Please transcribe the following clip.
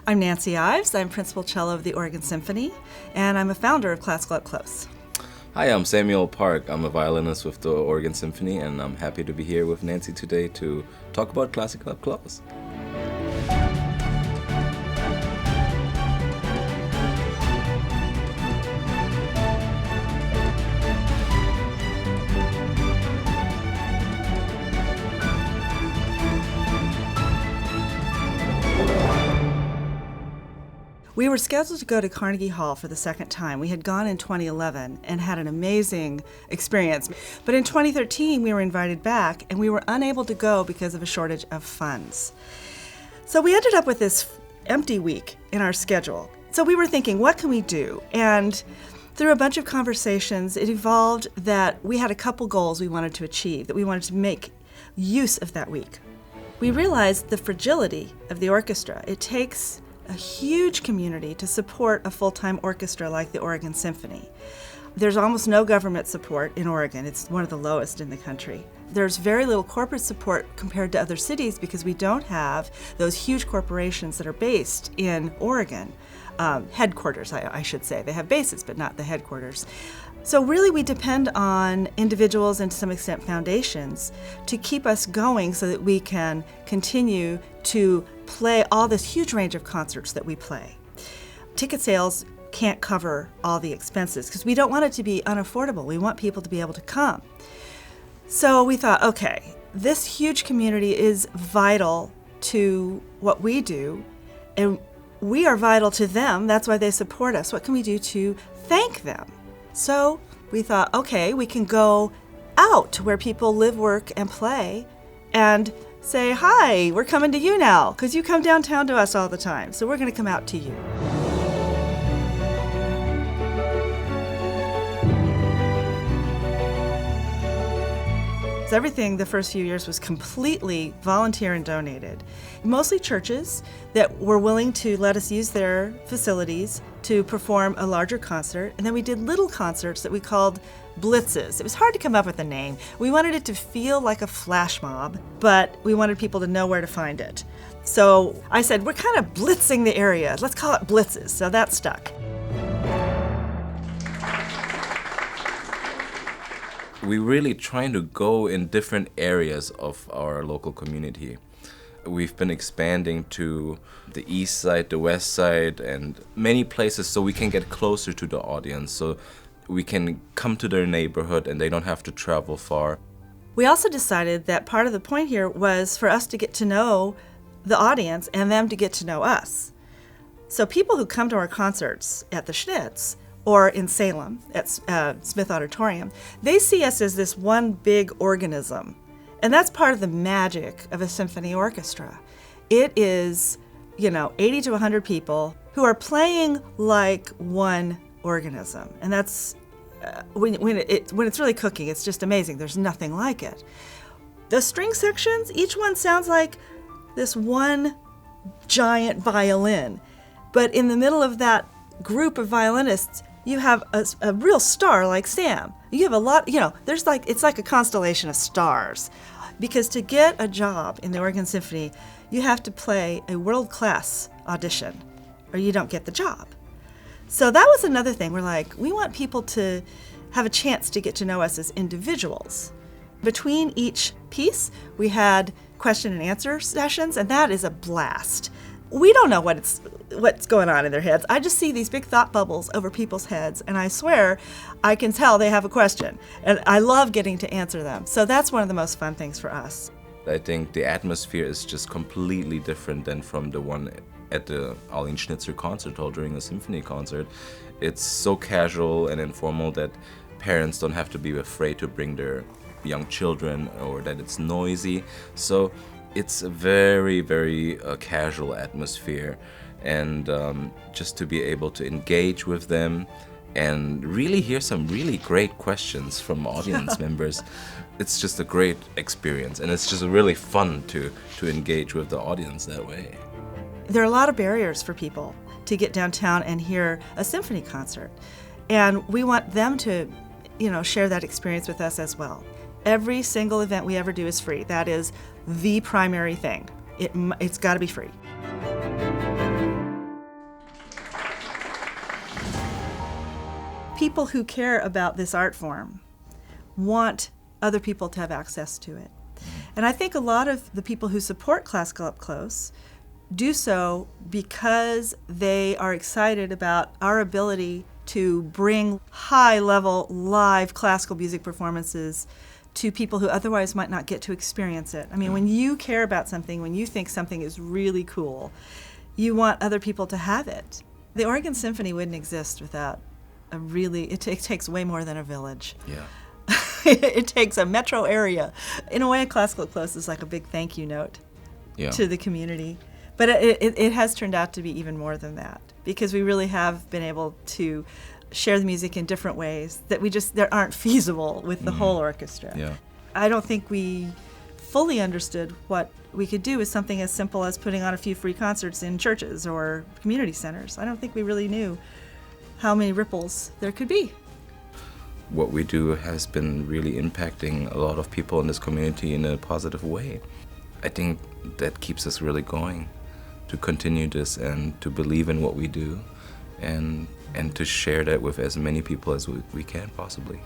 I'm Nancy Ives. I'm principal cello of the Oregon Symphony, and I'm a founder of Classical Up Close. Hi, I'm Samuel Park. I'm a violinist with the Oregon Symphony, and I'm happy to be here with Nancy today to talk about Classical Up Close. We were scheduled to go to Carnegie Hall for the second time. We had gone in 2011 and had an amazing experience. But in 2013, we were invited back, and we were unable to go because of a shortage of funds. So we ended up with this empty week in our schedule. So we were thinking, what can we do? And through a bunch of conversations, it evolved that we had a couple goals we wanted to achieve, that we wanted to make use of that week. We realized the fragility of the orchestra. It takes a huge community to support a full-time orchestra like the Oregon Symphony. There's almost no government support in Oregon. It's one of the lowest in the country. There's very little corporate support compared to other cities because we don't have those huge corporations that are based in Oregon. Headquarters, I should say. They have bases, but not the headquarters. So really we depend on individuals and to some extent foundations to keep us going so that we can continue to play all this huge range of concerts that we play. Ticket sales can't cover all the expenses because we don't want it to be unaffordable. We want people to be able to come. So we thought, okay, this huge community is vital to what we do, and we are vital to them. That's why they support us. What can we do to thank them? So we thought, okay, we can go out to where people live, work, and play and say, hi, we're coming to you now because you come downtown to us all the time. So we're going to come out to you. Everything the first few years was completely volunteer and donated. Mostly churches that were willing to let us use their facilities to perform a larger concert. And then we did little concerts that we called blitzes. It was hard to come up with a name. We wanted it to feel like a flash mob, but we wanted people to know where to find it. So I said, we're kind of blitzing the area. Let's call it blitzes. So that stuck. We're really trying to go in different areas of our local community. We've been expanding to the east side, the west side, and many places so we can get closer to the audience, so we can come to their neighborhood and they don't have to travel far. We also decided that part of the point here was for us to get to know the audience and them to get to know us. So people who come to our concerts at the Schnitz or in Salem at Smith Auditorium, they see us as this one big organism. And that's part of the magic of a symphony orchestra. It is, 80 to 100 people who are playing like one organism. And that's, when it's really cooking, it's just amazing. There's nothing like it. The string sections, each one sounds like this one giant violin. But in the middle of that group of violinists, you have a real star like Sam. You have a lot, it's like a constellation of stars. Because to get a job in the Oregon Symphony, you have to play a world-class audition, or you don't get the job. So that was another thing. We're like, we want people to have a chance to get to know us as individuals. Between each piece, we had question and answer sessions, and that is a blast. We don't know what's going on in their heads. I just see these big thought bubbles over people's heads, and I swear I can tell they have a question. And I love getting to answer them. So that's one of the most fun things for us. I think the atmosphere is just completely different than from the one at the Arlene Schnitzer concert hall during a symphony concert. It's so casual and informal that parents don't have to be afraid to bring their young children or that it's noisy. So it's a very, very casual atmosphere, and just to be able to engage with them and really hear some really great questions from audience members, it's just a great experience, and it's just really fun to engage with the audience that way. There are a lot of barriers for people to get downtown and hear a symphony concert, and we want them to, share that experience with us as well. Every single event we ever do is free. That is the primary thing. It's got to be free. people who care about this art form want other people to have access to it. And I think a lot of the people who support Classical Up Close do so because they are excited about our ability to bring high-level live classical music performances to people who otherwise might not get to experience it. I mean, when you care about something, when you think something is really cool, you want other people to have it. The Oregon Symphony wouldn't exist without it takes way more than a village. Yeah. It takes a metro area. In a way, Classical Up Close is like a big thank you note to the community. But it has turned out to be even more than that, because we really have been able to share the music in different ways that aren't feasible with the whole orchestra. Yeah. I don't think we fully understood what we could do with something as simple as putting on a few free concerts in churches or community centers. I don't think we really knew how many ripples there could be. What we do has been really impacting a lot of people in this community in a positive way. I think that keeps us really going, to continue this and to believe in what we do and to share that with as many people as we can possibly.